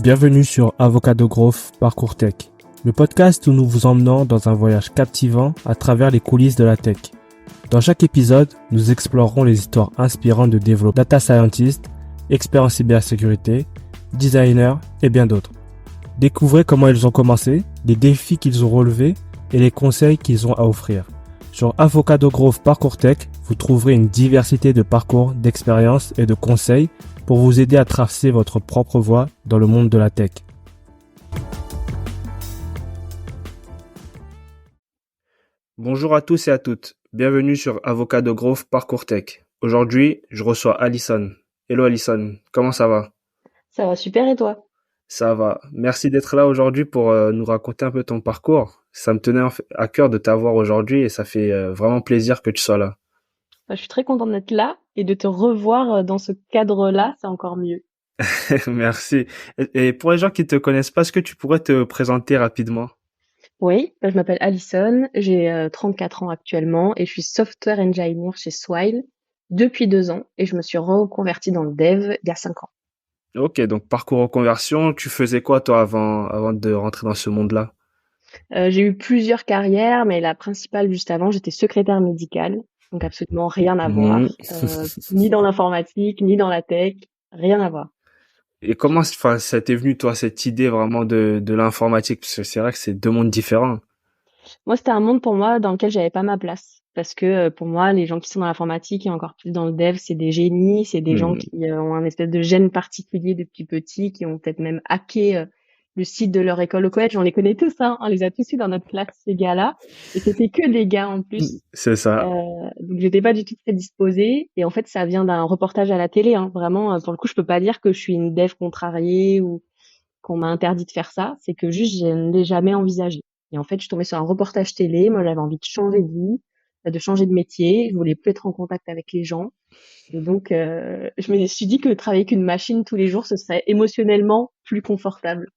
Bienvenue sur Avocado Growth Parcours Tech, le podcast où nous vous emmenons dans un voyage captivant à travers les coulisses de la tech. Dans chaque épisode, nous explorerons les histoires inspirantes de développeurs, data scientists, experts en cybersécurité, designers et bien d'autres. Découvrez comment ils ont commencé, les défis qu'ils ont relevés et les conseils qu'ils ont à offrir. Sur Avocado Growth Parcours Tech, vous trouverez une diversité de parcours, d'expériences et de conseils pour vous aider à tracer votre propre voie dans le monde de la tech. Bonjour à tous et à toutes, bienvenue sur Avocado Growth Parcours Tech. Aujourd'hui, je reçois Alison. Hello Alison, comment ça va? Ça va super et toi? Ça va, merci d'être là aujourd'hui pour nous raconter un peu ton parcours. Ça me tenait à cœur de t'avoir aujourd'hui et ça fait vraiment plaisir que tu sois là. Je suis très contente d'être là et de te revoir dans ce cadre-là, c'est encore mieux. Merci. Et pour les gens qui te connaissent pas, est-ce que tu pourrais te présenter rapidement? Oui, je m'appelle Alison, j'ai 34 ans actuellement et je suis software engineer chez Swile depuis 2 ans et je me suis reconvertie dans le dev il y a 5 ans. Ok, donc parcours reconversion, tu faisais quoi toi avant de rentrer dans ce monde-là? J'ai eu plusieurs carrières, mais la principale juste avant, j'étais secrétaire médicale, donc absolument rien à Mhm. voir, ni dans l'informatique, ni dans la tech, rien à voir. Et comment, enfin, ça t'est venu toi cette idée vraiment de l'informatique? Parce que c'est vrai que c'est deux mondes différents. Moi, c'était un monde pour moi dans lequel j'avais pas ma place. Parce que pour moi, les gens qui sont dans l'informatique et encore plus dans le dev, c'est des génies, c'est des gens Hmm. qui ont un espèce de gène particulier depuis petit, qui ont peut-être même hacké le site de leur école au collège. On les connaît tous, hein, on les a tous eu dans notre classe, ces gars-là. Et c'était que des gars en plus. C'est ça. Donc j'étais pas du tout prédisposée. Et en fait, ça vient d'un reportage à la télé. Hein. Vraiment, pour le coup, je peux pas dire que je suis une dev contrariée ou qu'on m'a interdit de faire ça, c'est que juste je ne l'ai jamais envisagé. Et en fait, je suis tombée sur un reportage télé, moi j'avais envie de changer de vie, de changer de métier, je voulais plus être en contact avec les gens. Et donc, je me suis dit que travailler avec une machine tous les jours, ce serait émotionnellement plus confortable.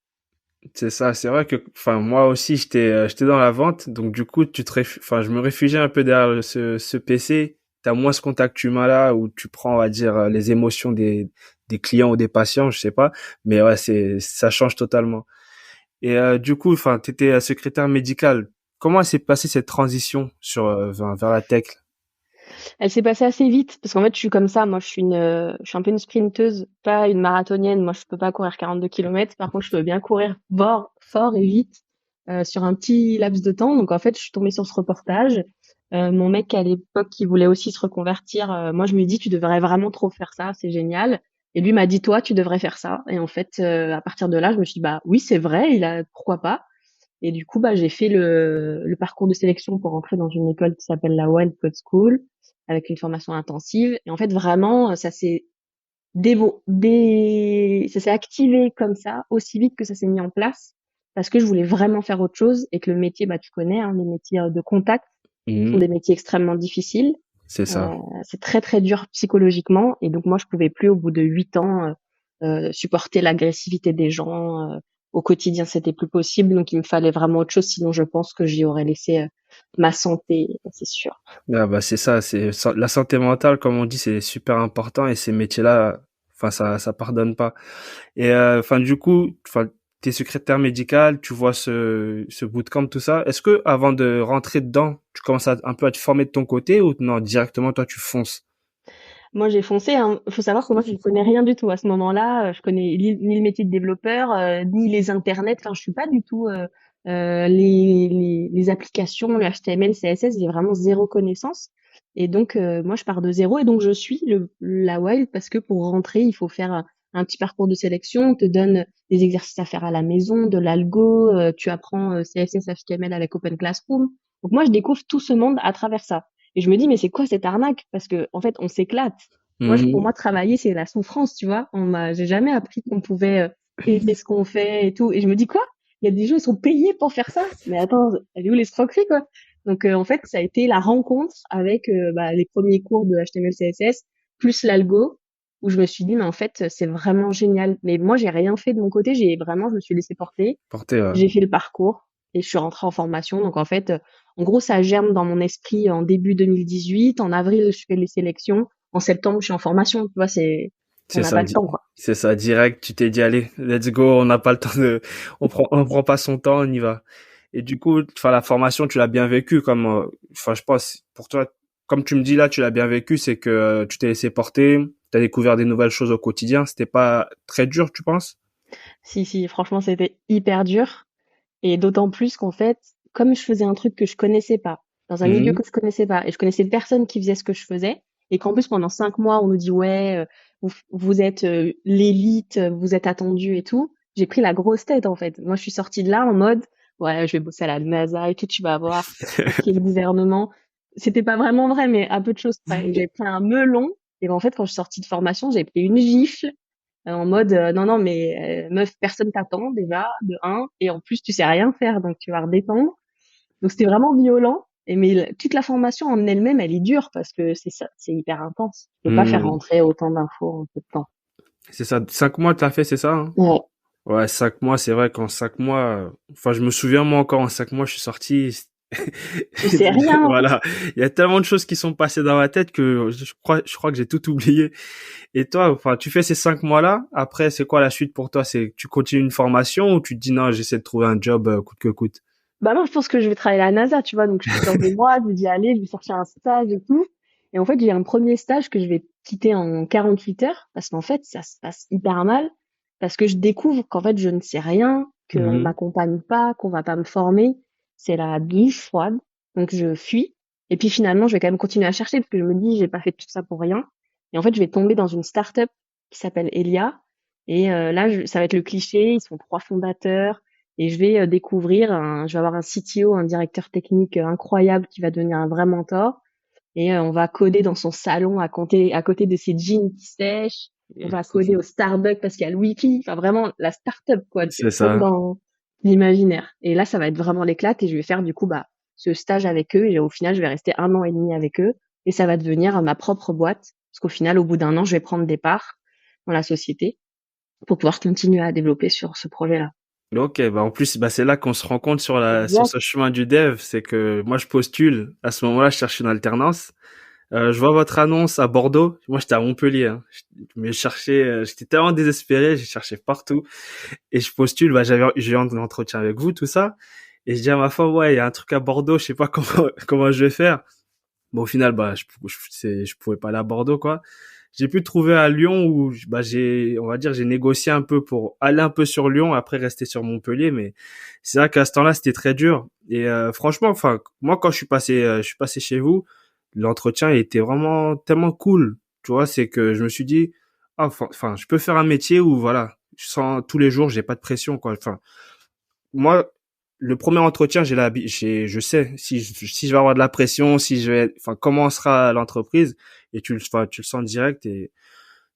C'est ça, c'est vrai que, enfin, moi aussi, j'étais dans la vente, donc du coup, enfin, je me réfugiais un peu derrière ce PC. T'as moins ce contact humain là où tu prends, on va dire, les émotions des clients ou des patients, je sais pas, mais ouais, ça change totalement. Et du coup, enfin, t'étais secrétaire médical. Comment s'est passée cette transition vers la tech? Elle s'est passée assez vite parce qu'en fait, je suis comme ça. Moi, je suis un peu une sprinteuse, pas une marathonienne. Moi, je peux pas courir 42 kilomètres. Par contre, je peux bien courir fort et vite sur un petit laps de temps. Donc, en fait, je suis tombée sur ce reportage. Mon mec, à l'époque, qui voulait aussi se reconvertir, moi, je me dis, tu devrais vraiment trop faire ça. C'est génial. Et lui m'a dit, toi, tu devrais faire ça. Et en fait, à partir de là, je me suis dit, bah oui, c'est vrai. Pourquoi pas? Et du coup, bah, j'ai fait le parcours de sélection pour entrer dans une école qui s'appelle la Wild Code School, avec une formation intensive. Et en fait, vraiment, ça s'est activé comme ça, aussi vite que ça s'est mis en place, parce que je voulais vraiment faire autre chose et que le métier, bah, tu connais, hein, les métiers de contact sont Mhm. des métiers extrêmement difficiles. C'est ça. C'est très, très dur psychologiquement. Et donc, moi, je pouvais plus, au bout de 8 ans, supporter l'agressivité des gens. Au quotidien, c'était plus possible. Donc, il me fallait vraiment autre chose. Sinon, je pense que j'y aurais laissé ma santé, c'est sûr. Ah bah c'est ça, la santé mentale, comme on dit, c'est super important et ces métiers-là, enfin ça pardonne pas. Et enfin du coup, enfin t'es secrétaire médical, tu vois ce bootcamp tout ça. Est-ce que avant de rentrer dedans, tu commences un peu à te former de ton côté ou non directement toi tu fonces? Moi, j'ai foncé, hein. Faut savoir que moi, je ne connais rien du tout à ce moment-là. Je connais ni le métier de développeur, ni les internets. Enfin, je suis pas du tout les applications, le HTML, CSS. J'ai vraiment zéro connaissance. Et donc, moi, je pars de zéro. Et donc, je suis la Wild parce que pour rentrer, il faut faire un petit parcours de sélection. On te donne des exercices à faire à la maison, de l'algo. Tu apprends CSS, HTML avec Open Classroom. Donc, moi, je découvre tout ce monde à travers ça. Et je me dis, mais c'est quoi cette arnaque? Parce que, en fait, on s'éclate. Pour Mhm. moi, travailler, c'est la souffrance, tu vois. J'ai jamais appris qu'on pouvait aimer ce qu'on fait et tout. Et je me dis, quoi? Il y a des gens, ils sont payés pour faire ça? Mais attends, elle est où l'escroquerie, quoi? Donc, en fait, ça a été la rencontre avec bah, les premiers cours de HTML, CSS, plus l'algo, où je me suis dit, mais en fait, c'est vraiment génial. Mais moi, j'ai rien fait de mon côté. Je me suis laissé porter. Porté, ouais. J'ai fait le parcours et je suis rentrée en formation. Donc, en fait, en gros, ça germe dans mon esprit en début 2018. En avril, je fais les sélections. En septembre, je suis en formation. Tu vois, c'est. On C'est n'a ça, pas le temps, quoi. c'est ça, direct, tu t'es dit, allez, let's go, on n'a pas le temps on prend pas son temps, on y va. Et du coup, enfin, la formation, tu l'as bien vécu comme, enfin, je pense, pour toi, comme tu me dis là, tu l'as bien vécu, c'est que tu t'es laissé porter, t'as découvert des nouvelles choses au quotidien, c'était pas très dur, tu penses? Si, si, franchement, c'était hyper dur. Et d'autant plus qu'en fait, comme je faisais un truc que je connaissais pas, dans un milieu Mhm. que je connaissais pas, et je connaissais personne qui faisait ce que je faisais, et qu'en plus pendant 5 mois on nous dit ouais, vous êtes l'élite, vous êtes attendu et tout, j'ai pris la grosse tête en fait. Moi je suis sortie de là en mode ouais, je vais bosser à la NASA et tout, tu vas voir, ok le gouvernement. C'était pas vraiment vrai, mais à peu de choses près. Et j'ai pris un melon, et en fait quand je suis sortie de formation, j'ai pris une gifle en mode non non mais meuf personne t'attend déjà de un et en plus tu sais rien faire donc tu vas redescendre donc c'était vraiment violent et mais toute la formation en elle-même elle est dure parce que c'est ça c'est hyper intense tu peux pas faire Mhm. rentrer autant d'infos en peu de temps. C'est ça, 5 mois t'as fait, c'est ça, hein? Ouais, Ouais, 5 mois, c'est vrai qu'en 5 mois, enfin, je me souviens, moi, encore en 5 mois, je suis sorti. tu sais rien. Voilà. Il y a tellement de choses qui sont passées dans ma tête que je crois que j'ai tout oublié. Et toi, enfin, tu fais ces 5 mois-là. Après, c'est quoi la suite pour toi? C'est que tu continues une formation ou tu te dis non, j'essaie de trouver un job coûte que coûte? Bah moi je pense que je vais travailler à la NASA tu vois donc dans des mois je me dis allez je vais chercher un stage et tout et en fait j'ai un premier stage que je vais quitter en 48 heures parce qu'en fait ça se passe hyper mal parce que je découvre qu'en fait je ne sais rien qu'on Mhm. m'accompagne pas qu'on va pas me former c'est la douche froide donc je fuis et puis finalement je vais quand même continuer à chercher parce que je me dis j'ai pas fait tout ça pour rien et en fait je vais tomber dans une start-up qui s'appelle Elia et là ça va être le cliché ils sont 3 fondateurs et je vais découvrir je vais avoir un CTO, un directeur technique incroyable qui va devenir un vrai mentor. Et on va coder dans son salon à côté de ses jeans qui sèchent. On va coder au Starbucks parce qu'il y a le Wi-Fi. Enfin, vraiment, la start-up, quoi. Tu C'est tombes ça. dans l'imaginaire. Et là, ça va être vraiment l'éclate et je vais faire, du coup, bah, ce stage avec eux. Et au final, je vais rester 1 an et demi avec eux. Et ça va devenir ma propre boîte. Parce qu'au final, au bout d'un an, je vais prendre des parts dans la société pour pouvoir continuer à développer sur ce projet-là. Ok, bah en plus, bah c'est là qu'on se rend compte sur Exact. ce chemin du dev, c'est que moi je postule. À ce moment-là, je cherche une alternance. Je vois votre annonce à Bordeaux. Moi, j'étais à Montpellier, hein. Mais je cherchais, j'étais tellement désespéré, j'ai cherché partout. Et je postule, bah, j'ai eu un entretien avec vous, tout ça. Et je dis à ma femme, ouais, il y a un truc à Bordeaux, je sais pas comment je vais faire. Bon, au final, bah, je pouvais pas aller à Bordeaux, quoi. J'ai pu trouver à Lyon où, bah, on va dire, j'ai négocié un peu pour aller un peu sur Lyon, après rester sur Montpellier, mais c'est vrai qu'à ce temps-là, c'était très dur. Et, franchement, enfin, moi, quand je suis passé chez vous, l'entretien il était vraiment tellement cool. Tu vois, c'est que je me suis dit, ah, enfin, je peux faire un métier où, voilà, sans tous les jours, j'ai pas de pression, quoi. Enfin, moi, le premier entretien, je sais si je vais avoir de la pression, si je vais, enfin, comment sera l'entreprise, et enfin, tu le sens direct. Et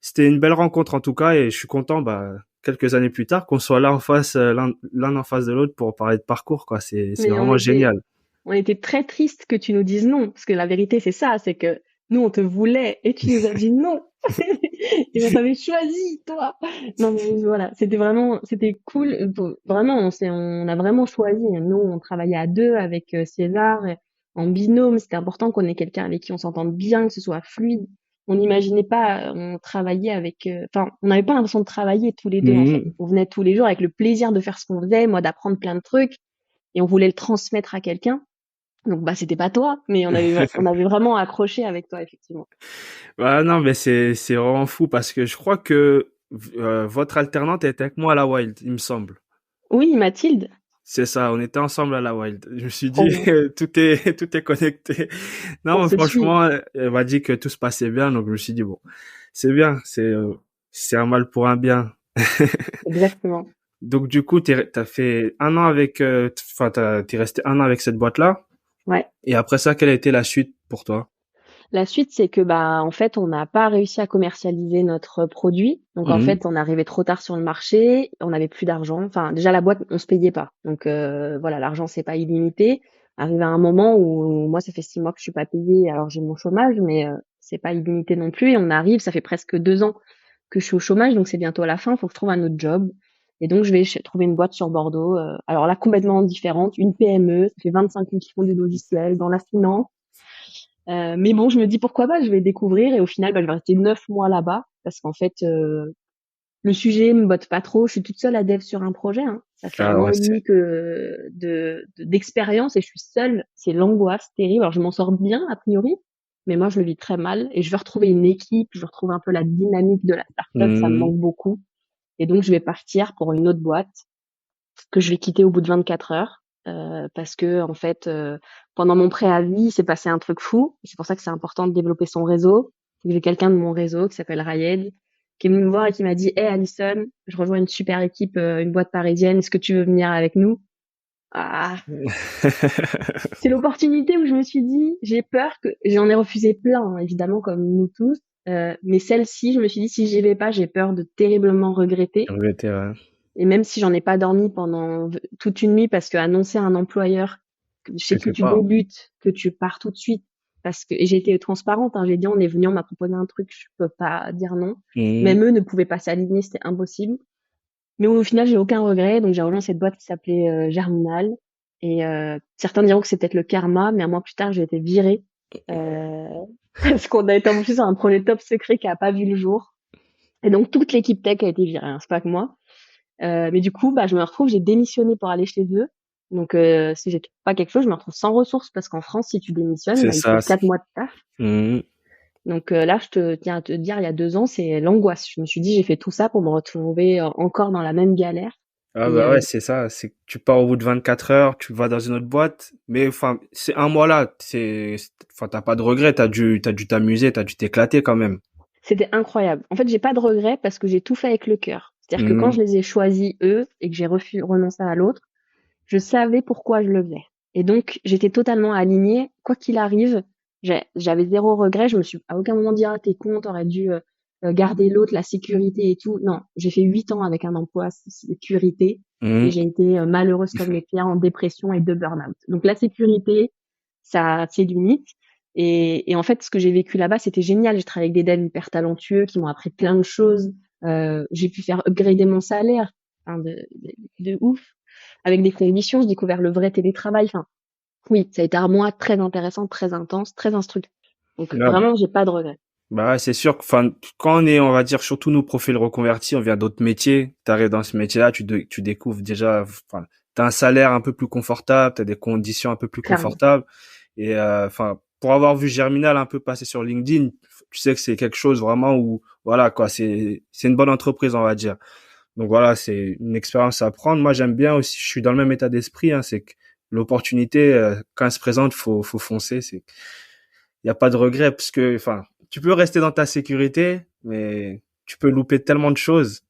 c'était une belle rencontre en tout cas, et je suis content, bah, quelques années plus tard, qu'on soit là en face, l'un en face de l'autre pour parler de parcours, quoi. C'est Mais vraiment génial. on était très triste que tu nous dises non, parce que la vérité c'est ça, c'est que nous on te voulait et tu nous as dit non. Et on t'avait choisi, toi. Non mais voilà, c'était cool. Vraiment, on a vraiment choisi. Nous, on travaillait à deux avec César, en binôme. C'était important qu'on ait quelqu'un avec qui on s'entende bien, que ce soit fluide. On n'imaginait pas, on travaillait avec, enfin, on n'avait pas l'impression de travailler tous les deux en fait. Mhm. On venait tous les jours avec le plaisir de faire ce qu'on faisait, moi d'apprendre plein de trucs et on voulait le transmettre à quelqu'un. Donc bah c'était pas toi, mais on avait vraiment accroché avec toi effectivement. Bah non, mais c'est vraiment fou parce que je crois que votre alternante était avec moi à la Wild, il me semble. Oui, Mathilde, C'est ça, on était ensemble à la Wild. Je me suis trop dit, bien. tout est connecté. Non, On mais se suit. franchement, elle m'a dit que tout se passait bien, donc je me suis dit, bon, c'est bien, c'est un mal pour un bien. Exactement. Donc du coup, t'as fait un an avec, enfin, t'es resté un an avec cette boîte-là. Ouais. Et après ça, quelle a été la suite pour toi? La suite, c'est que bah en fait, on n'a pas réussi à commercialiser notre produit. Donc en Mhm. fait, on arrivait trop tard sur le marché, on n'avait plus d'argent. Enfin, déjà la boîte, on se payait pas. Donc voilà, l'argent c'est pas illimité. Arrivé à un moment où moi, ça fait 6 mois que je suis pas payée, alors j'ai mon chômage, mais c'est pas illimité non plus. Et on arrive, ça fait presque 2 ans que je suis au chômage, donc c'est bientôt à la fin. Il faut que je trouve un autre job. Et donc je vais trouver une boîte sur Bordeaux. Alors là, complètement différente, une PME. Ça fait 25 ans qu'ils font du logiciel dans la finance. Mais bon, je me dis pourquoi pas, je vais découvrir et au final, bah, je vais rester 9 mois là-bas. parce qu'en fait, le sujet me botte pas trop. Je suis toute seule à dev sur un projet, hein. Ça fait Ah un an ouais, et demi que d'expérience et je suis seule. C'est l'angoisse terrible. Alors je m'en sors bien a priori, mais moi je le vis très mal et je veux retrouver une équipe, je veux retrouver un peu la dynamique de la startup, ça me Mhm. manque beaucoup. Et donc je vais partir pour une autre boîte que je vais quitter au bout de 24 heures parce que en fait pendant mon préavis, il s'est passé un truc fou. C'est pour ça que c'est important de développer son réseau. J'ai quelqu'un de mon réseau qui s'appelle Rayed qui est venu me voir et qui m'a dit: Hey Alison, je rejoins une super équipe, une boîte parisienne, est-ce que tu veux venir avec nous? Ah, c'est l'opportunité où je me suis dit, j'ai peur que j'en ai refusé plein, hein, évidemment comme nous tous, mais celle-ci, je me suis dit si j'y vais pas, j'ai peur de terriblement regretter. Regretter, ouais. Et même si j'en ai pas dormi pendant toute une nuit parce que annoncer à un employeur chez Tu qui fais tu pas. débutes que tu pars tout de suite parce que et j'ai été transparente, hein, j'ai dit on est venu, on m'a proposé un truc, je peux pas dire non. Mhm. Même eux ne pouvaient pas s'aligner, c'était impossible. Mais au final, j'ai aucun regret, donc j'ai rejoint cette boîte qui s'appelait Germinal. Et certains diront que c'est peut-être le karma, mais un mois plus tard, j'ai été virée euh, parce qu'on a été embauché sur un projet top secret qui a pas vu le jour. Et donc toute l'équipe tech a été virée, hein, c'est pas que moi. Mais du coup, bah, je me retrouve, j'ai démissionné pour aller chez eux. Donc, si j'ai pas quelque chose, je me retrouve sans ressources parce qu'en France, si tu démissionnes, C'est bah, il faut ça. 4 mois de taf. Mhm. Donc là, je te tiens à te dire, il y a 2 ans, c'est l'angoisse. Je me suis dit, j'ai fait tout ça pour me retrouver encore dans la même galère. Ah Et bah ouais, c'est ça. C'est que tu pars au bout de 24 heures, tu vas dans une autre boîte, mais enfin, c'est un mois là. Enfin, t'as pas de regrets, t'as dû t'amuser, t'as dû t'éclater quand même. c'était incroyable. En fait, j'ai pas de regrets parce que j'ai tout fait avec le cœur. C'est-à-dire que quand Mhm. je les ai choisis, eux, et que j'ai renoncé à l'autre, je savais pourquoi je le faisais. Et donc, j'étais totalement alignée. Quoi qu'il arrive, j'avais zéro regret. Je me suis à aucun moment dit, ah, t'es con, t'aurais dû garder l'autre, la sécurité et tout. Non, j'ai fait 8 ans avec un emploi sécurité et Mhm. j'ai été malheureuse comme les pierres en dépression et de burn-out. Donc, la sécurité, ça, c'est limite. Et en fait, ce que j'ai vécu là-bas, c'était génial. J'ai travaillé avec des devs hyper talentueux qui m'ont appris plein de choses. J'ai pu faire upgrader mon salaire, hein, de ouf avec des conditions, j'ai découvert le vrai télétravail. Enfin, oui, ça a été un mois très intéressant, très intense, très instructif. Donc Là, vraiment, j'ai pas de regrets. bah ouais, c'est sûr que, enfin, quand on est, on va dire, surtout nous, profils reconvertis, on vient d'autres métiers, t'arrives dans ce métier-là, tu découvres déjà, enfin, t'as un salaire un peu plus confortable, t'as des conditions un peu plus Clairement. confortables, et enfin, pour avoir vu Germinal un peu passer sur LinkedIn, tu sais que c'est quelque chose vraiment où, voilà, quoi, c'est une bonne entreprise, on va dire. Donc voilà, c'est une expérience à prendre. Moi, j'aime bien aussi, je suis dans le même état d'esprit, hein, c'est que l'opportunité, quand elle se présente, faut foncer, il y a pas de regret parce que, enfin, tu peux rester dans ta sécurité, mais tu peux louper tellement de choses.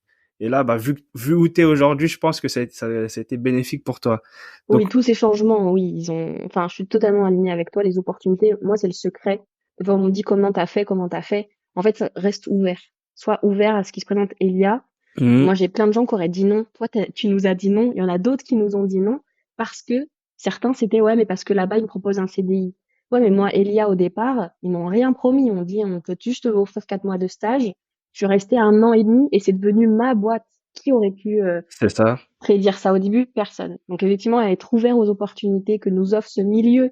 Et là, bah, vu où t'es aujourd'hui, je pense que ça a été bénéfique pour toi. Oui, Donc, tous ces changements, oui, enfin, je suis totalement alignée avec toi. Les opportunités, moi, c'est le secret. Quand on me dit comment t'as fait. En fait, ça reste ouvert. Sois ouvert à ce qui se présente. Elia, hum, moi, j'ai plein de gens qui auraient dit non. Toi, tu nous as dit non. Il y en a d'autres qui nous ont dit non parce que certains, c'était ouais, mais parce que là-bas, ils me proposent un CDI. Ouais, mais moi, Elia, au départ, ils m'ont rien promis. Ils m'ont dit, on peut juste offrir 4 mois de stage. Je suis restée un an et demi et c'est devenu ma boîte. Qui aurait pu c'est ça. prédire ça au début? Personne. Donc, effectivement, être ouvert aux opportunités que nous offre ce milieu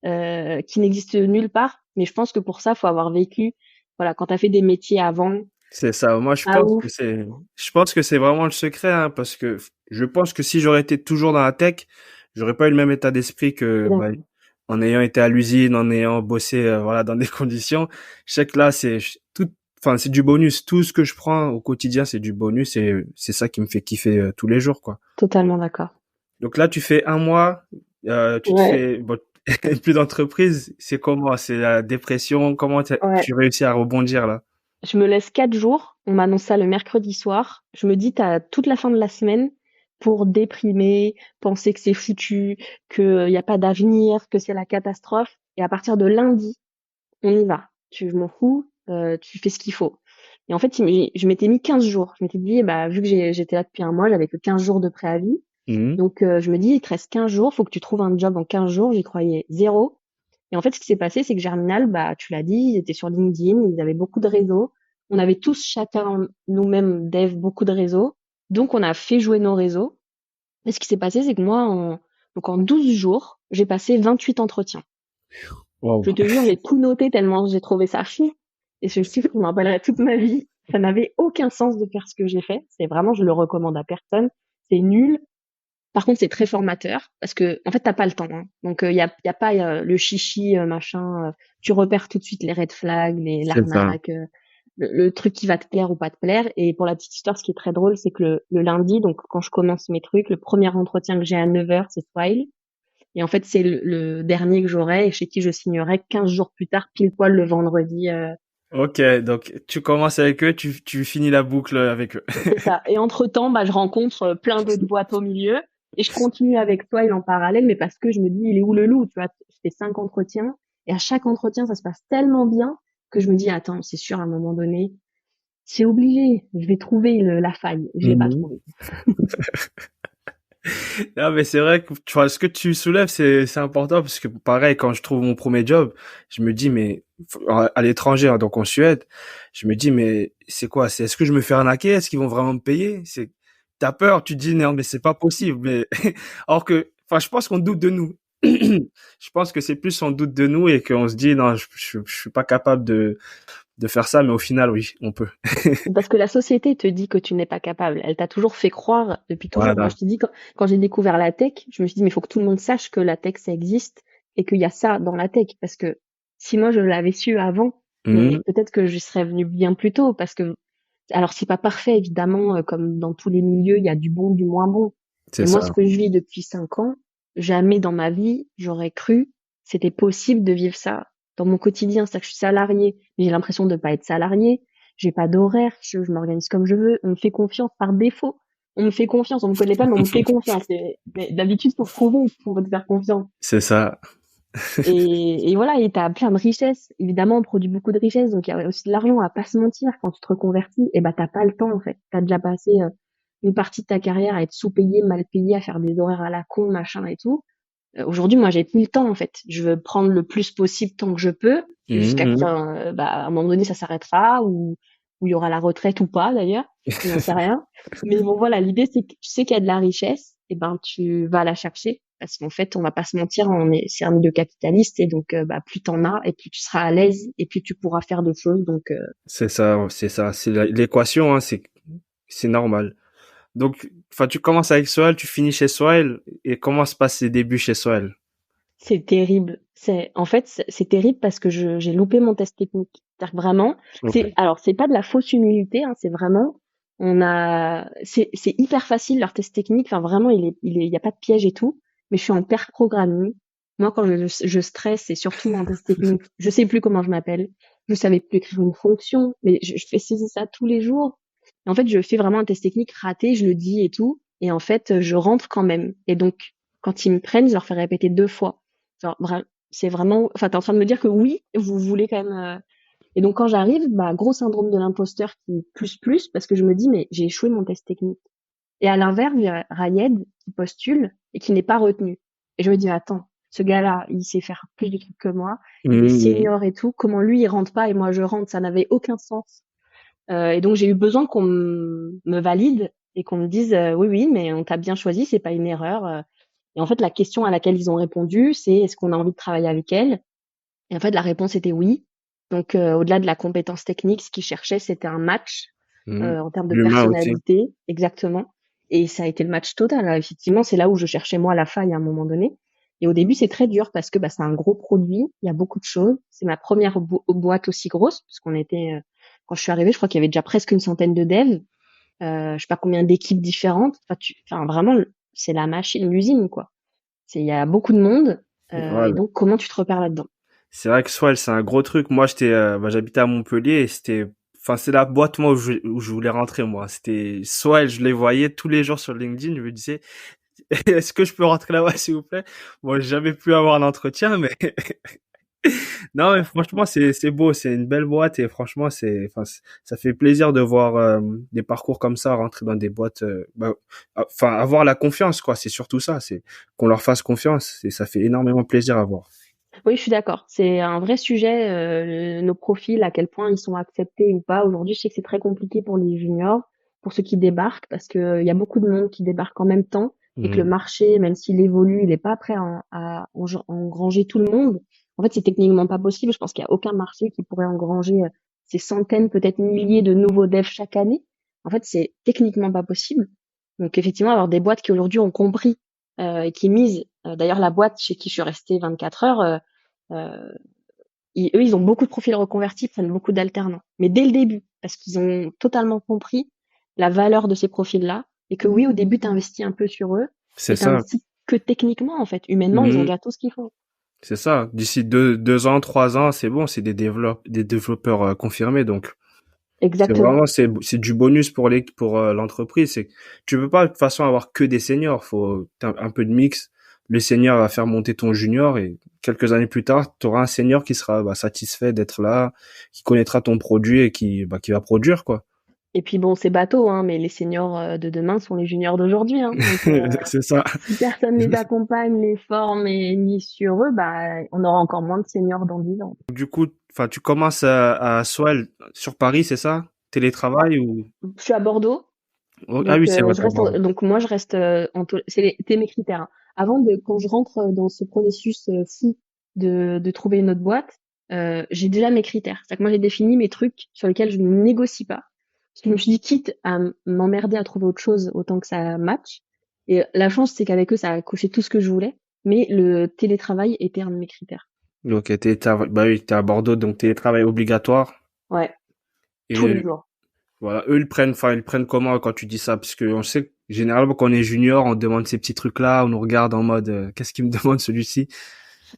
qui n'existe nulle part. Mais je pense que pour ça, faut avoir vécu. Voilà, quand tu as fait des métiers avant, C'est ça. Moi, pas ouf. je pense que c'est vraiment le secret, hein, parce que je pense que si j'aurais été toujours dans la tech, j'aurais pas eu le même état d'esprit Je que, suis bah, d'accord. en ayant été à l'usine, en ayant bossé, voilà, dans des conditions. Je sais que là, enfin, c'est du bonus. Tout ce que je prends au quotidien, c'est du bonus et c'est ça qui me fait kiffer tous les jours, quoi. Totalement d'accord. Donc là, tu fais un mois, tu te Ouais, fais, bon, plus d'entreprise. C'est comment? C'est la dépression. Comment ouais. tu réussis à rebondir là? Je me laisse 4 jours. On m'annonce ça le mercredi soir. Je me dis, t'as toute la fin de la semaine pour déprimer, penser que c'est foutu, qu'il n'y a pas d'avenir, que c'est la catastrophe. Et à partir de lundi, on y va. Je m'en fous, tu fais ce qu'il faut. Et en fait, je m'étais mis 15 jours. Je m'étais dit, bah, vu que j'étais là depuis un mois, j'avais que 15 jours de préavis. Mhm. Donc, je me dis, il te reste 15 jours, faut que tu trouves un job en 15 jours. J'y croyais zéro. Et en fait, ce qui s'est passé, c'est que Germinal, bah, tu l'as dit, ils étaient sur LinkedIn, ils avaient beaucoup de réseaux. On avait tous chacun, nous-mêmes, dev, beaucoup de réseaux. Donc, on a fait jouer nos réseaux. Et ce qui s'est passé, c'est que moi, donc en 12 jours, j'ai passé 28 entretiens. Je Wow. te jure, j'ai tout noté tellement j'ai trouvé ça fou. Et ce chiffre, je m'en rappellerai toute ma vie. Ça n'avait aucun sens de faire ce que j'ai fait. C'est vraiment, je le recommande à personne. C'est nul. Par contre, c'est très formateur parce que, en fait, t'as pas le temps, hein. Donc, y a pas le chichi, machin. Tu repères tout de suite les red flags, C'est ça. l'arnaque, le truc qui va te plaire ou pas te plaire. Et pour la petite histoire, ce qui est très drôle, c'est que le lundi, donc quand je commence mes trucs, le premier entretien que j'ai à 9h, c'est Swile. Et en fait, c'est le dernier que j'aurai et chez qui je signerai 15 jours plus tard, pile poil le vendredi. Ok, donc tu commences avec eux, tu finis la boucle avec eux. C'est ça. Et entre-temps, bah, je rencontre plein d'autres boîtes au milieu et je continue avec toi, il en parallèle, mais parce que je me dis, il est où le loup? Tu vois, je fais 5 entretiens et à chaque entretien, ça se passe tellement bien que je me dis, attends, c'est sûr, à un moment donné, c'est obligé, je vais trouver la faille. Je l'ai pas Mhm. trouvé. Non, mais c'est vrai que tu vois, ce que tu soulèves, c'est important parce que pareil, quand je trouve mon premier job, je me dis, mais à l'étranger, hein, donc en Suède, je me dis, mais c'est quoi? Est-ce que je me fais arnaquer? Est-ce qu'ils vont vraiment me payer? T'as peur, tu te dis, non, mais c'est pas possible. Mais, alors que, enfin, je pense qu'on doute de nous. Je pense que c'est plus on doute de nous et qu'on se dit, non, je suis pas capable de faire ça, mais au final, oui, on peut. Parce que la société te dit que tu n'es pas capable. Elle t'a toujours fait croire depuis toujours. Moi, Voilà. je te dis, quand j'ai découvert la tech, je me suis dit, mais il faut que tout le monde sache que la tech, ça existe et qu'il y a ça dans la tech. Parce que si moi, je l'avais su avant, mais Mhm. peut-être que je serais venue bien plus tôt. Parce que, alors, c'est pas parfait, évidemment, comme dans tous les milieux, il y a du bon, du moins bon. C'est Mais moi, ça. ce que je vis depuis 5 ans, jamais dans ma vie, j'aurais cru c'était possible de vivre ça dans mon quotidien. C'est-à-dire que je suis salariée, mais j'ai l'impression de pas être salariée. J'ai pas d'horaire, je m'organise comme je veux. On me fait confiance par défaut. On me fait confiance. On me connaît pas, mais on me fait confiance. Mais d'habitude, faut prouver pour te faire confiance. C'est ça. Et voilà, et t'as plein de richesses. Évidemment, on produit beaucoup de richesses, donc il y a aussi de l'argent, à pas se mentir. Quand tu te reconvertis, et bah t'as pas le temps en fait. T'as déjà passé une partie de ta carrière à être sous-payé, mal payé, à faire des horaires à la con, machin et tout. Aujourd'hui, moi, j'ai plus le temps en fait. Je veux prendre le plus possible tant que je peux, jusqu'à Mhm. bah, à un moment donné, ça s'arrêtera ou il y aura la retraite ou pas d'ailleurs, on n'en sait rien. Mais bon, voilà, l'idée c'est que tu sais qu'il y a de la richesse, et ben tu vas la chercher parce qu'en fait, on va pas se mentir, c'est un milieu capitaliste et donc bah, plus t'en as et plus tu seras à l'aise et plus tu pourras faire de choses. Donc C'est ça, c'est ça. C'est l'équation, hein, c'est normal. Donc, enfin, tu commences avec Soel, tu finis chez Soel, et comment se passent les débuts chez Soel? c'est terrible. C'est terrible parce que j'ai loupé mon test technique. C'est-à-dire que vraiment, Ok. c'est pas de la fausse humilité, hein, c'est vraiment, c'est hyper facile leur test technique. Enfin, vraiment, il y a pas de piège et tout. Mais je suis en pair programming. Moi, quand je stresse, c'est surtout mon test technique. Je sais plus comment je m'appelle. Je savais plus écrire une fonction, mais je fais ça tous les jours. Et en fait, je fais vraiment un test technique raté, je le dis et tout. Et en fait, je rentre quand même. Et donc, quand ils me prennent, je leur fais répéter 2 fois. Genre, c'est vraiment, enfin, t'es en train de me dire que oui, vous voulez quand même. Et donc, quand j'arrive, bah, gros syndrome de l'imposteur qui plus, parce que je me dis, mais j'ai échoué mon test technique. Et à l'inverse, il y a Rayed qui postule et qui n'est pas retenu. Et je me dis, attends, ce gars-là, il sait faire plus de trucs que moi, il est Mhm. senior et tout. Comment lui, il rentre pas et moi, je rentre? Ça n'avait aucun sens. Et donc, j'ai eu besoin qu'on me valide et qu'on me dise, oui, oui, mais on t'a bien choisi, c'est pas une erreur. Et en fait, la question à laquelle ils ont répondu, c'est est-ce qu'on a envie de travailler avec elle? Et en fait, la réponse était oui. Donc, au-delà de la compétence technique, ce qu'ils cherchaient, c'était un match Mhm. en termes de L'humain aussi. personnalité, exactement. Et ça a été le match total. Là. Effectivement, c'est là où je cherchais moi la faille à un moment donné. Et au début, c'est très dur parce que bah, c'est un gros produit, il y a beaucoup de choses. C'est ma première boîte aussi grosse, parce qu'on était, quand je suis arrivée, je crois qu'il y avait déjà presque une centaine de devs, je sais pas combien d'équipes différentes. Enfin, vraiment, c'est la machine, l'usine, quoi. Il y a beaucoup de monde, et Voilà. donc comment tu te repères là-dedans? C'est vrai que Soel, c'est un gros truc. Moi, j'habitais à Montpellier et enfin, c'est la boîte, moi, où je voulais rentrer, moi. C'était Soel, je les voyais tous les jours sur LinkedIn. Je me disais, est-ce que je peux rentrer là-bas, s'il vous plaît? Bon, j'ai jamais pu avoir un entretien, mais non, mais franchement, c'est beau, c'est une belle boîte et franchement, ça fait plaisir de voir des parcours comme ça rentrer dans des boîtes. Enfin, avoir la confiance, quoi. C'est surtout ça, c'est qu'on leur fasse confiance et ça fait énormément plaisir à voir. Oui, je suis d'accord. C'est un vrai sujet, nos profils, à quel point ils sont acceptés ou pas. Aujourd'hui, je sais que c'est très compliqué pour les juniors, pour ceux qui débarquent, parce que il y a beaucoup de monde qui débarque en même temps et que le Mhm. marché, même s'il évolue, il est pas prêt à engranger tout le monde. En fait, c'est techniquement pas possible. Je pense qu'il y a aucun marché qui pourrait engranger ces centaines, peut-être milliers de nouveaux devs chaque année. En fait, c'est techniquement pas possible. Donc effectivement, avoir des boîtes qui aujourd'hui ont compris et qui misent. D'ailleurs, la boîte chez qui je suis restée 24 heures, euh, eux, ils ont beaucoup de profils reconvertis, prennent beaucoup d'alternants. Mais dès le début, parce qu'ils ont totalement compris la valeur de ces profils-là, et que oui, au début, tu investis un peu sur eux, C'est mais tu ça. investis que techniquement, en fait. Humainement, ils ont Mhm. déjà tout ce qu'il faut. C'est ça. D'ici 2 ans, 3 ans, c'est bon, c'est des développeurs confirmés. Donc, c'est Exactement. vraiment, c'est du bonus pour l'entreprise. C'est, tu peux pas de toute façon avoir que des seniors. Faut t'as un peu de mix. Le senior va faire monter ton junior et quelques années plus tard, tu auras un senior qui sera satisfait d'être là, qui connaîtra ton produit et qui va produire, quoi. Et puis bon, c'est bateau, hein, mais les seniors de demain sont les juniors d'aujourd'hui, hein. Donc, C'est ça. si personne les accompagne, les forme et mise sur eux, bah, on aura encore moins de seniors dans 10 ans. Du coup, enfin, tu commences à Soel sur Paris, c'est ça? Télétravail ou? Je suis à Bordeaux, Ah oui, donc c'est vrai, pardon. donc moi je reste c'est mes critères, hein. Avant de quand je rentre dans ce processus fou de trouver une autre boîte, j'ai déjà mes critères. C'est-à-dire que moi j'ai défini mes trucs sur lesquels je ne négocie pas. Parce que je me suis dit quitte à m'emmerder à trouver autre chose autant que ça match. Et la chance c'est qu'avec eux ça a coché tout ce que je voulais, mais le télétravail était un de mes critères. Donc, bah oui, t'es à Bordeaux, donc télétravail obligatoire. Ouais, tous les Et jours. voilà, eux, ils prennent comment quand tu dis ça? Parce que on sait que généralement, quand on est junior, on demande ces petits trucs-là, on nous regarde en mode, qu'est-ce qu'il me demande celui-ci?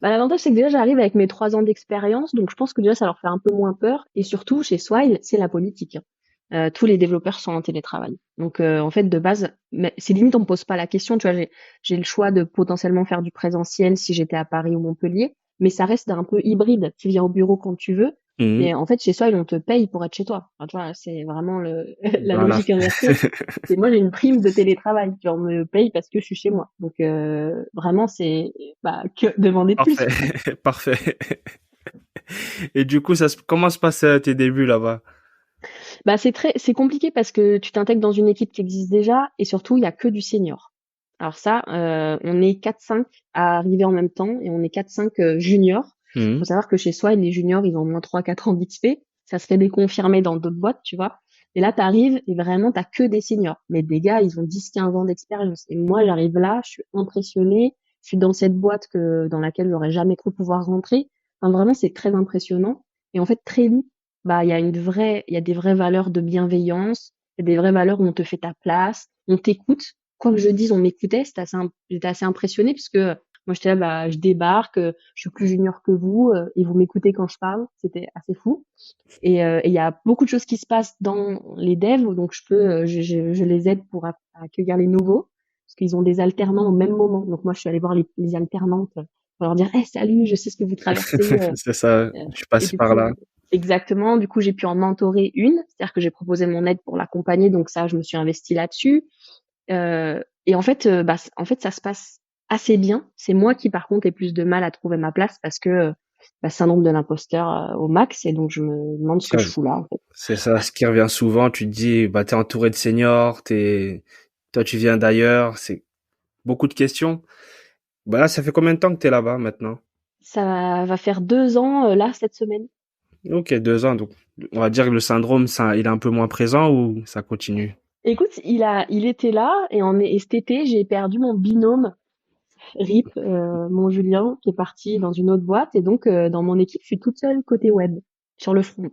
Bah, l'avantage, c'est que déjà, j'arrive avec mes 3 ans d'expérience, donc je pense que déjà, ça leur fait un peu moins peur. Et surtout, chez Swile, c'est la politique, hein. Tous les développeurs sont en télétravail. Donc, en fait, de base, mais c'est limite, on me pose pas la question. Tu vois, j'ai le choix de potentiellement faire du présentiel si j'étais à Paris ou Montpellier, mais ça reste un peu hybride. Tu viens au bureau quand tu veux, Mhm. mais en fait, chez Swile, on te paye pour être chez toi. Enfin, tu vois, c'est vraiment la Voilà. logique inversée. C'est moi, j'ai une prime de télétravail. Tu vois, on me paye parce que je suis chez moi. Donc, vraiment, c'est bah, que demander de plus, Parfait. quoi. Parfait. Et du coup, comment se passent tes débuts là-bas? Bah, c'est compliqué parce que tu t'intègres dans une équipe qui existe déjà et surtout, il y a que du senior. Alors ça, on est 4-5 à arriver en même temps et on est 4-5 juniors. Faut Mhm. savoir que chez soi, les juniors, ils ont au moins 3-4 ans d'XP. Ça se fait déconfirmer dans d'autres boîtes, tu vois. Et là, t'arrives et vraiment, t'as que des seniors. Mais des gars, ils ont 10-15 ans d'expérience. Et moi, j'arrive là, je suis impressionnée. Je suis dans cette boîte dans laquelle j'aurais jamais cru pouvoir rentrer. Enfin, vraiment, c'est très impressionnant. Et en fait, très vite, bah, il y a des vraies valeurs de bienveillance. Il y a des vraies valeurs où on te fait ta place, on t'écoute. Quoi que je dise, on m'écoutait. J'étais assez impressionnée puisque moi, j'étais là, bah, je débarque, je suis plus junior que vous, et vous m'écoutez quand je parle. C'était assez fou. Et il y a beaucoup de choses qui se passent dans les devs, donc je les aide pour accueillir les nouveaux, parce qu'ils ont des alternants au même moment. Donc moi, je suis allée voir les alternantes pour leur dire, hey, salut, je sais ce que vous traversez. C'est ça. Euh, Je suis et passé du par coup, là. exactement, du coup, j'ai pu en mentorer une, c'est-à-dire que j'ai proposé mon aide pour l'accompagner, donc ça, je me suis investie là-dessus. Et en fait, en fait, ça se passe assez bien. C'est moi qui, par contre, ai plus de mal à trouver ma place parce que syndrome de l'imposteur au max, et donc je me demande ce que Ça, je fous là, en fait. c'est ça, ce qui revient souvent. Tu te dis, bah, t'es entouré de seniors, toi, tu viens d'ailleurs. C'est beaucoup de questions. Bah là, ça fait combien de temps que t'es là-bas maintenant? Ça va faire 2 ans là cette semaine. Ok, 2 ans. Donc, on va dire que le syndrome, ça, il est un peu moins présent ou ça continue? Écoute, il était là et cet été j'ai perdu mon binôme RIP, mon Julien qui est parti dans une autre boîte, et donc dans mon équipe je suis toute seule côté web sur le front.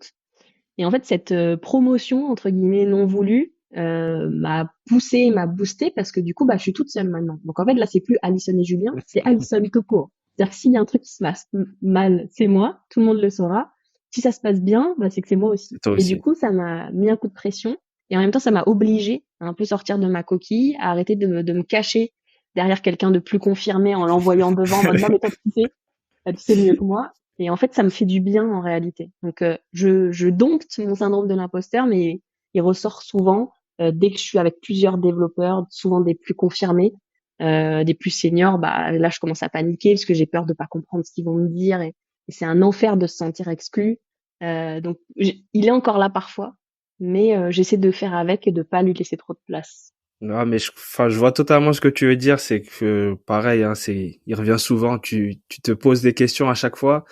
Et en fait, cette promotion, entre guillemets, non voulue, m'a poussée, m'a boostée parce que du coup, bah, je suis toute seule maintenant. Donc en fait, là, c'est plus Alison et Julien, c'est Alison tout court. C'est-à-dire que s'il y a un truc qui se passe mal, c'est moi, tout le monde le saura. Si ça se passe bien, bah, c'est que c'est moi aussi. C'est toi Et du aussi. coup, ça m'a mis un coup de pression. Et en même temps, ça m'a obligée à un peu sortir de ma coquille, à arrêter de me cacher derrière quelqu'un de plus confirmé en l'envoyant devant en mode non, mais toi, tu sais mieux que moi. Et en fait, ça me fait du bien en réalité. Donc, je dompte mon syndrome de l'imposteur, mais il ressort souvent dès que je suis avec plusieurs développeurs, souvent des plus confirmés, des plus seniors. Bah là, je commence à paniquer parce que j'ai peur de pas comprendre ce qu'ils vont me dire, et c'est un enfer de se sentir exclu. Donc, il est encore là parfois, mais j'essaie de faire avec et de pas lui laisser trop de place. Non, mais enfin, je vois totalement ce que tu veux dire. C'est que, pareil, hein, il revient souvent. Tu te poses des questions à chaque fois.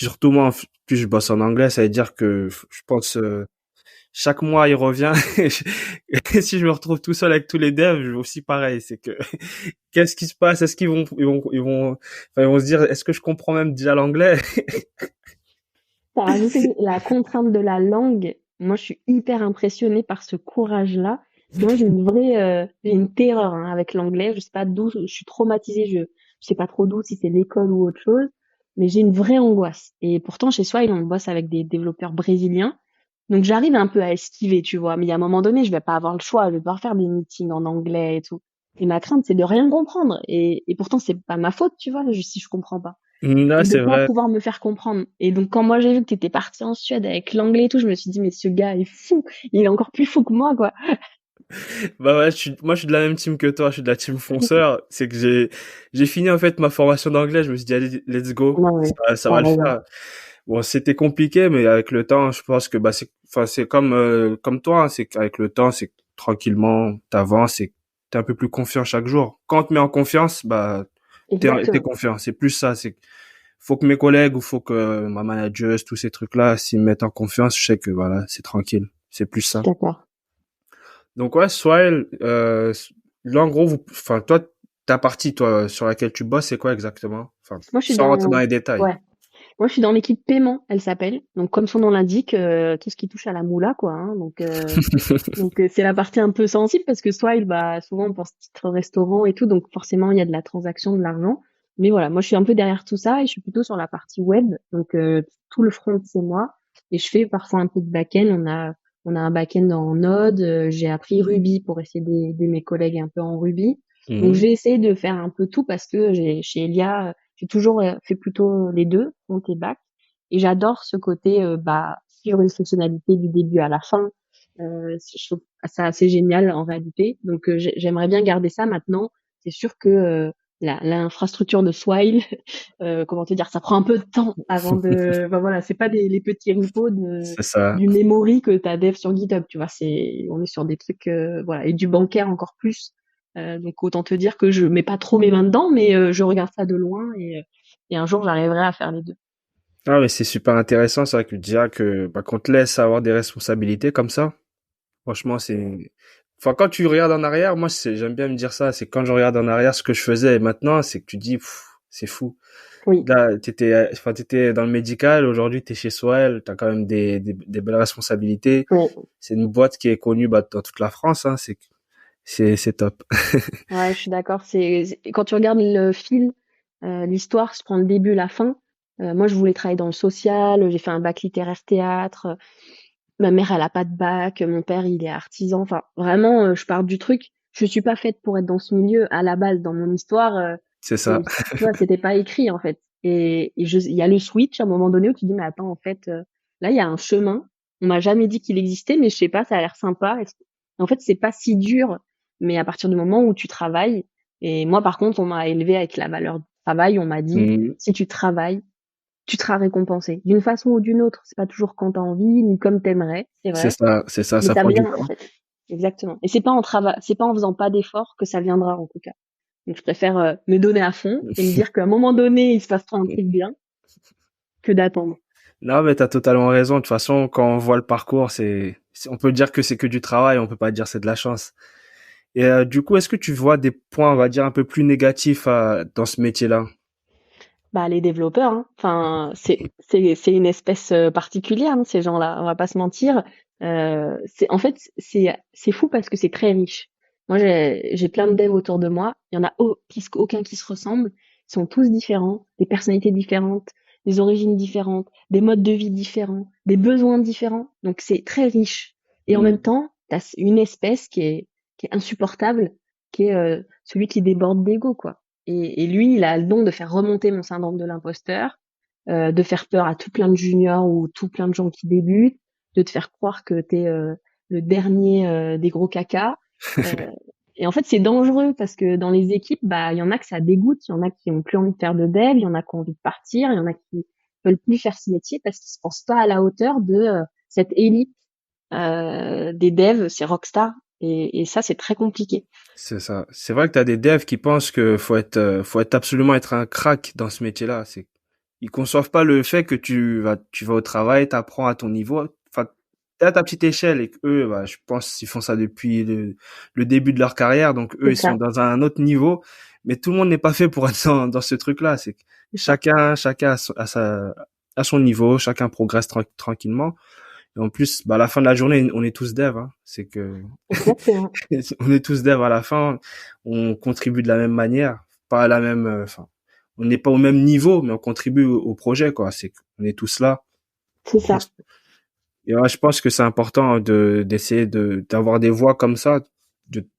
surtout moi, plus je bosse en anglais, ça veut dire que je pense chaque mois il revient. Et si je me retrouve tout seul avec tous les devs, je aussi pareil. C'est que qu'est-ce qui se passe? Est-ce enfin, ils vont se dire, est-ce que je comprends même déjà l'anglais? T'as rajouté la contrainte de la langue. Moi, je suis hyper impressionnée par ce courage-là. Parce que moi, j'ai une terreur hein, avec l'anglais. Je sais pas d'où, je suis traumatisée. Je sais pas trop d'où, si c'est l'école ou autre chose. Mais j'ai une vraie angoisse. Et pourtant, chez Swile, on bosse avec des développeurs brésiliens. Donc, j'arrive un peu à esquiver, tu vois. Mais à un moment donné, je vais pas avoir le choix. Je vais devoir faire des meetings en anglais et tout. Et ma crainte, c'est de rien comprendre. Et pourtant, c'est pas ma faute, tu vois, si je comprends pas Là, et de c'est pas vrai. pouvoir me faire comprendre. Et donc, quand moi j'ai vu que t'étais parti en Suède avec l'anglais et tout, je me suis dit, mais ce gars est fou. Il est encore plus fou que moi, quoi. Bah ouais, moi je suis de la même team que toi, je suis de la team fonceur. C'est que j'ai fini en fait ma formation d'anglais, je me suis dit allez, let's go, Non, mais ça t'as va le raison. faire. Bon, c'était compliqué, mais avec le temps, je pense que bah c'est comme toi, hein, c'est qu'avec le temps, c'est que tranquillement, t'avances et t'es un peu plus confiant chaque jour. Quand on te met en confiance, bah t'es Exactement. confiant. C'est plus ça, c'est faut que mes collègues ou faut que ma manager, tous ces trucs-là, s'ils me mettent en confiance, je sais que voilà, c'est tranquille. C'est plus Je suis ça. d'accord. Donc ouais, Swile, là en gros, enfin toi, ta partie toi sur laquelle tu bosses, c'est quoi exactement? Enfin, Moi, je suis sans rentrer dans dans, les détails. ouais. Moi, je suis dans l'équipe paiement, elle s'appelle. Donc, comme son nom l'indique, tout ce qui touche à la moula, quoi. Hein. Donc, c'est la partie un peu sensible parce que Swile, bah, souvent, on pense titre restaurant et tout. Donc, forcément, il y a de la transaction, de l'argent. Mais voilà, moi, je suis un peu derrière tout ça et je suis plutôt sur la partie web. Donc, tout le front, c'est moi. Et je fais parfois un peu de back-end. On a un back-end en Node. J'ai appris Ruby pour essayer d'aider mes collègues un peu en Ruby. Donc, Mhm. j'ai essayé de faire un peu tout parce que chez Elia, j'ai toujours fait plutôt les deux, front et back. Et j'adore ce côté, bah, suivre une fonctionnalité du début à la fin. Je trouve ça assez génial en réalité. Donc, j'aimerais bien garder ça maintenant. C'est sûr que l'infrastructure de Swile, comment te dire, ça prend un peu de temps avant de, bah voilà, c'est pas les petits repos C'est ça. du memory que t'as dev sur GitHub, tu vois. On est sur des trucs, voilà, et du bancaire encore plus. Donc autant te dire que je mets pas trop mes mains dedans, mais je regarde ça de loin et un jour j'arriverai à faire les deux. Ah mais c'est super intéressant, c'est vrai que déjà que bah, qu'on te laisse avoir des responsabilités comme ça. Franchement, enfin quand tu regardes en arrière, moi j'aime bien me dire ça, c'est quand je regarde en arrière ce que je faisais et maintenant, c'est que tu dis pff, c'est fou. Oui, Là, t'étais dans le médical, aujourd'hui t'es chez Soel, t'as quand même des belles responsabilités. oui. C'est une boîte qui est connue bah, dans toute la France, hein, c'est top. Ouais, je suis d'accord. Quand tu regardes le fil, l'histoire, je prends le début, la fin. Moi, je voulais travailler dans le social. J'ai fait un bac littéraire théâtre. Ma mère, elle a pas de bac. Mon père, il est artisan. Enfin, vraiment, je pars du truc. Je suis pas faite pour être dans ce milieu à la base. Dans mon histoire, C'est ça. tu vois, c'était pas écrit en fait. Il y a le switch à un moment donné où tu dis, mais attends, en fait, là, il y a un chemin. On m'a jamais dit qu'il existait, mais je sais pas, ça a l'air sympa. En fait, c'est pas si dur, mais à partir du moment où tu travailles. Et moi, par contre, on m'a élevé avec la valeur du travail. On m'a dit, Mhm. si tu travailles, tu seras récompensé d'une façon ou d'une autre. C'est pas toujours quand t'as envie, ni comme t'aimerais, c'est vrai, mais Ça ça prend du vient en temps. fait. Exactement. Et c'est pas en faisant pas d'efforts que ça viendra en tout cas. Donc je préfère me donner à fond et me dire qu'à un moment donné, il se passera un truc bien que d'attendre. Non, mais t'as totalement raison. De toute façon, quand on voit le parcours, on peut dire que c'est que du travail, on peut pas dire c'est de la chance. Et du coup, est-ce que tu vois des points, on va dire, un peu plus négatifs dans ce métier-là? Bah les développeurs, hein. Enfin c'est une espèce particulière, hein, ces gens-là. On va pas se mentir. C'est fou parce que c'est très riche. Moi j'ai plein de devs autour de moi. Il y en a presque aucun qui se ressemble. Ils sont tous différents, des personnalités différentes, des origines différentes, des modes de vie différents, des besoins différents. Donc c'est très riche. Et en même Mhm. temps, t'as une espèce qui est insupportable, qui est celui qui déborde d'ego, quoi. Et lui, il a le don de faire remonter mon syndrome de l'imposteur, de faire peur à tout plein de juniors ou tout plein de gens qui débutent, de te faire croire que t'es le dernier des gros caca. Euh, et en fait, c'est dangereux parce que dans les équipes, bah, il y en a que ça dégoûte, il y en a qui ont plus envie de faire de dev, il y en a qui ont envie de partir, il y en a qui veulent plus faire ce métier parce qu'ils se pensent pas à la hauteur de cette élite des devs, ces rockstars. Et ça, c'est très compliqué. C'est ça. C'est vrai que t'as des devs qui pensent que faut absolument être un crack dans ce métier-là. ils conçoivent pas le fait que tu vas au travail, t'apprends à ton niveau. Enfin, t'es à ta petite échelle et que eux, bah, je pense qu'ils font ça depuis le début de leur carrière. Donc eux, C'est ils sont ça. dans un autre niveau. Mais tout le monde n'est pas fait pour être dans ce truc-là. C'est que C'est ça. chacun à son niveau, chacun progresse tranquillement. Et en plus, bah, à la fin de la journée, on est tous devs, hein. C'est que, Exactement. on est tous devs à la fin. On contribue de la même manière, pas à la même, enfin, on n'est pas au même niveau, mais on contribue au projet, quoi. C'est qu'on est tous là. C'est ça. Et ouais, je pense que c'est important d'essayer d'avoir des voix comme ça,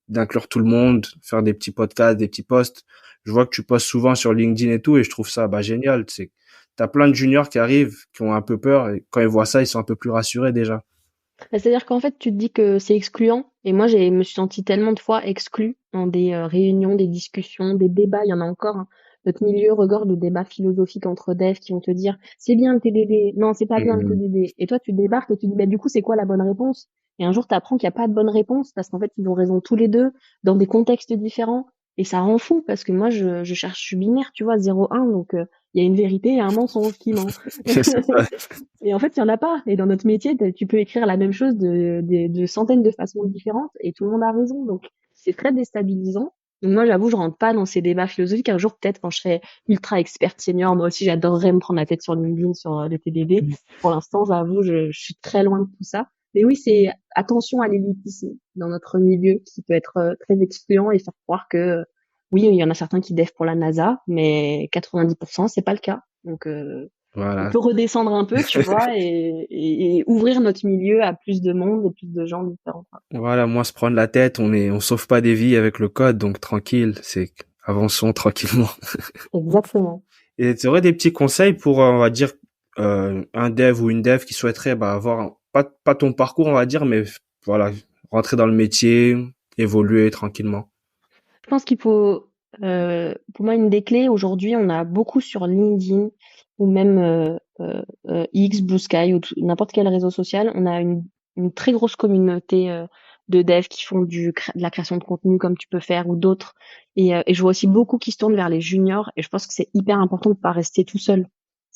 d'inclure tout le monde, faire des petits podcasts, des petits posts. Je vois que tu postes souvent sur LinkedIn et tout, et je trouve ça, bah, génial. T'as plein de juniors qui arrivent, qui ont un peu peur, et quand ils voient ça, ils sont un peu plus rassurés déjà. Bah, c'est-à-dire qu'en fait, tu te dis que c'est excluant. Et moi, me suis sentie tellement de fois exclue dans des réunions, des discussions, des débats. Il y en a encore, hein. Notre milieu regorge de débats philosophiques entre devs qui vont te dire c'est bien le TDD, non, c'est pas bien le Mhm. TDD. Et toi, tu débarques et tu dis bah, du coup, c'est quoi la bonne réponse? Et un jour, tu apprends qu'il n'y a pas de bonne réponse parce qu'en fait, ils ont raison tous les deux dans des contextes différents. Et ça rend fou parce que moi, je suis binaire, tu vois, 0-1. Donc, il y a une vérité et un mensonge qui ment. C'est ça. Et en fait, il y en a pas. Et dans notre métier, tu peux écrire la même chose de centaines de façons différentes et tout le monde a raison. Donc, c'est très déstabilisant. Donc moi, j'avoue, je rentre pas dans ces débats philosophiques. Un jour, peut-être, quand je serai ultra experte senior, moi aussi, j'adorerais me prendre la tête sur LinkedIn, sur le TDD. Pour l'instant, j'avoue, je suis très loin de tout ça. Mais oui, c'est attention à l'élitisme dans notre milieu qui peut être très excluant et faire croire que, oui, il y en a certains qui dev pour la NASA, mais 90%, c'est pas le cas. Donc, on Voilà. peut redescendre un peu, tu vois, et ouvrir notre milieu à plus de monde et plus de gens différents. Voilà, moins se prendre la tête, on sauve pas des vies avec le code, donc tranquille, avançons tranquillement. Exactement. Et tu aurais des petits conseils pour, on va dire, un dev ou une dev qui souhaiterait bah, avoir pas ton parcours, on va dire, mais voilà, rentrer dans le métier, évoluer tranquillement. Je pense qu'il faut, pour moi, une des clés aujourd'hui, on a beaucoup sur LinkedIn ou même X, Blue Sky ou n'importe quel réseau social, on a une très grosse communauté de devs qui font de la création de contenu comme tu peux faire ou d'autres. Et je vois aussi beaucoup qui se tournent vers les juniors et je pense que c'est hyper important de pas rester tout seul.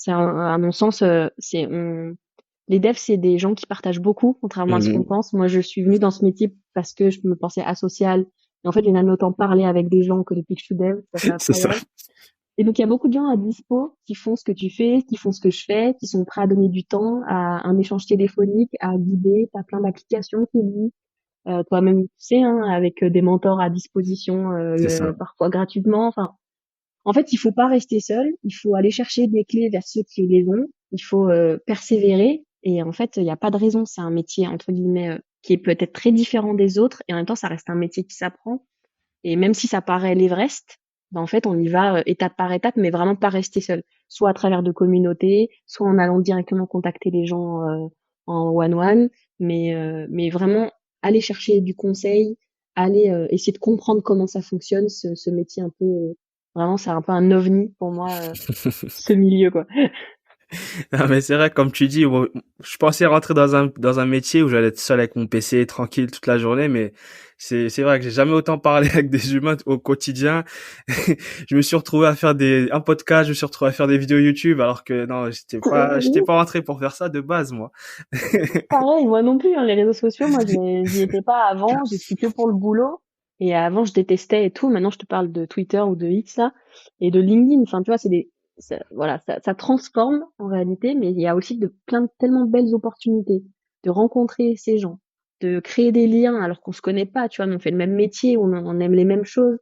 À mon sens, les devs, c'est des gens qui partagent beaucoup, contrairement à ce qu'on Mhm. pense. Moi, je suis venue dans ce métier parce que je me pensais asociale. Et en fait, j'ai jamais autant parlé avec des gens que depuis que je suis dev. Ça, c'est C'est ça. incroyable. Et donc, il y a beaucoup de gens à dispo qui font ce que tu fais, qui font ce que je fais, qui sont prêts à donner du temps, à un échange téléphonique, à guider. T'as plein d'applications qui disent, toi-même, tu sais, hein, avec des mentors à disposition, C'est ça. parfois gratuitement. Enfin, en fait, il faut pas rester seul. Il faut aller chercher des clés vers ceux qui les ont. Il faut persévérer. Et en fait, il n'y a pas de raison. C'est un métier entre guillemets qui est peut-être très différent des autres. Et en même temps, ça reste un métier qui s'apprend. Et même si ça paraît l'Everest, ben en fait, on y va étape par étape, mais vraiment pas rester seul. Soit à travers de communautés, soit en allant directement contacter les gens en one-one, mais vraiment aller chercher du conseil, aller essayer de comprendre comment ça fonctionne, ce métier un peu, vraiment, c'est un peu un ovni pour moi, ce milieu, quoi. Non, mais c'est vrai, comme tu dis, moi, je pensais rentrer dans un métier où j'allais être seul avec mon PC tranquille toute la journée, mais c'est vrai que j'ai jamais autant parlé avec des humains au quotidien. Je me suis retrouvé à faire un podcast, je me suis retrouvé à faire des vidéos YouTube, alors que non, j'étais pas rentré pour faire ça de base, moi. Pareil, moi non plus, hein, les réseaux sociaux, moi, j'y étais pas avant, j'y suis que pour le boulot. Et avant, je détestais et tout. Maintenant, je te parle de Twitter ou de X, là, et de LinkedIn. Enfin, tu vois, voilà, ça transforme en réalité, mais il y a aussi plein de tellement belles opportunités de rencontrer ces gens, de créer des liens alors qu'on se connaît pas, tu vois, mais on fait le même métier, on aime les mêmes choses.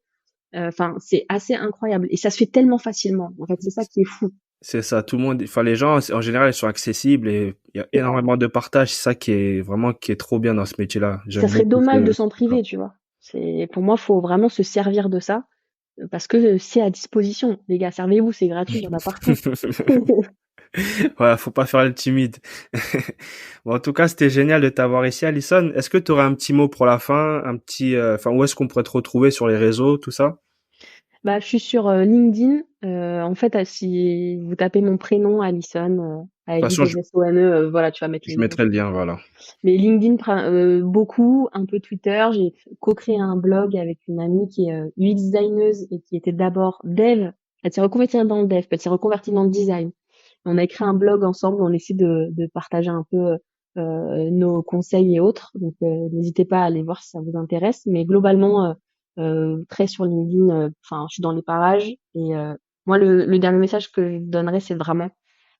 Enfin, c'est assez incroyable. Et ça se fait tellement facilement. En fait, c'est ça qui est fou. C'est ça, tout le monde, enfin les gens en général ils sont accessibles et il y a C'est ça. énormément de partage, c'est ça qui est trop bien dans ce métier-là. Ça J'aime serait beaucoup dommage de s'en priver, tu vois. Pour moi, faut vraiment se servir de ça parce que c'est à disposition. Les gars, servez-vous, c'est gratuit, il y en a partout. Ouais, faut pas faire le timide. Bon, en tout cas, c'était génial de t'avoir ici, Alison. Est-ce que tu aurais un petit mot pour la fin, enfin, où est-ce qu'on pourrait te retrouver sur les réseaux, tout ça? Bah, je suis sur LinkedIn. En fait, si vous tapez mon prénom, Alison, De toute façon, A-L-I-2-S-O-N-E, voilà, tu vas mettre je les liens. mettrai le lien, voilà. Mais LinkedIn, beaucoup, un peu Twitter. J'ai co-créé un blog avec une amie qui est UX designeuse et qui était d'abord dev. Elle s'est reconvertie dans le dev, puis elle s'est reconvertie dans le design. On a écrit un blog ensemble, on essaie de partager un peu nos conseils et autres. Donc n'hésitez pas à aller voir si ça vous intéresse. Mais globalement, très sur LinkedIn, enfin, je suis dans les parages. Et moi, le dernier message que je donnerais, c'est vraiment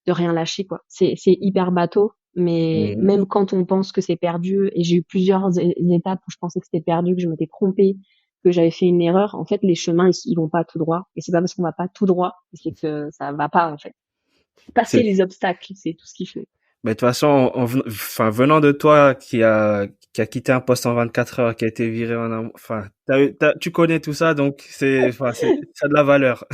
de rien lâcher, quoi. C'est hyper bateau, mais Mhm. même quand on pense que c'est perdu, et j'ai eu plusieurs étapes où je pensais que c'était perdu, que je m'étais trompée, que j'avais fait une erreur, en fait, les chemins, ils vont pas tout droit. Et c'est pas parce qu'on va pas tout droit, c'est que ça va pas, en fait. Passer C'est, les obstacles, c'est tout ce qu'il fait. mais de toute façon, enfin, venant de toi qui a quitté un poste en 24 heures, qui a été viré enfin, tu connais tout ça, donc ça a de la valeur.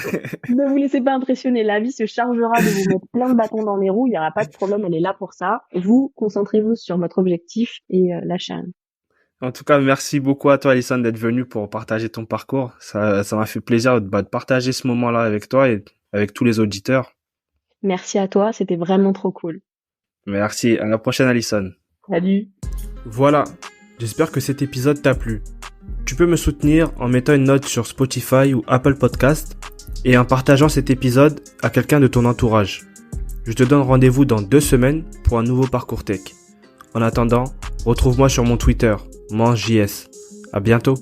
Ne vous laissez pas impressionner, la vie se chargera de vous mettre plein de bâtons dans les roues, il y aura pas de problème, elle est là pour ça. Vous, concentrez-vous sur votre objectif et lâchez rien. En tout cas, merci beaucoup à toi, Alison, d'être venue pour partager ton parcours. Ça m'a fait plaisir de partager ce moment-là avec toi et avec tous les auditeurs. Merci à toi, c'était vraiment trop cool. Merci. À la prochaine, Alison. Salut! Voilà, j'espère que cet épisode t'a plu. Tu peux me soutenir en mettant une note sur Spotify ou Apple Podcast et en partageant cet épisode à quelqu'un de ton entourage. Je te donne rendez-vous dans 2 semaines pour un nouveau parcours tech. En attendant, retrouve-moi sur mon Twitter, MangeJS. À bientôt.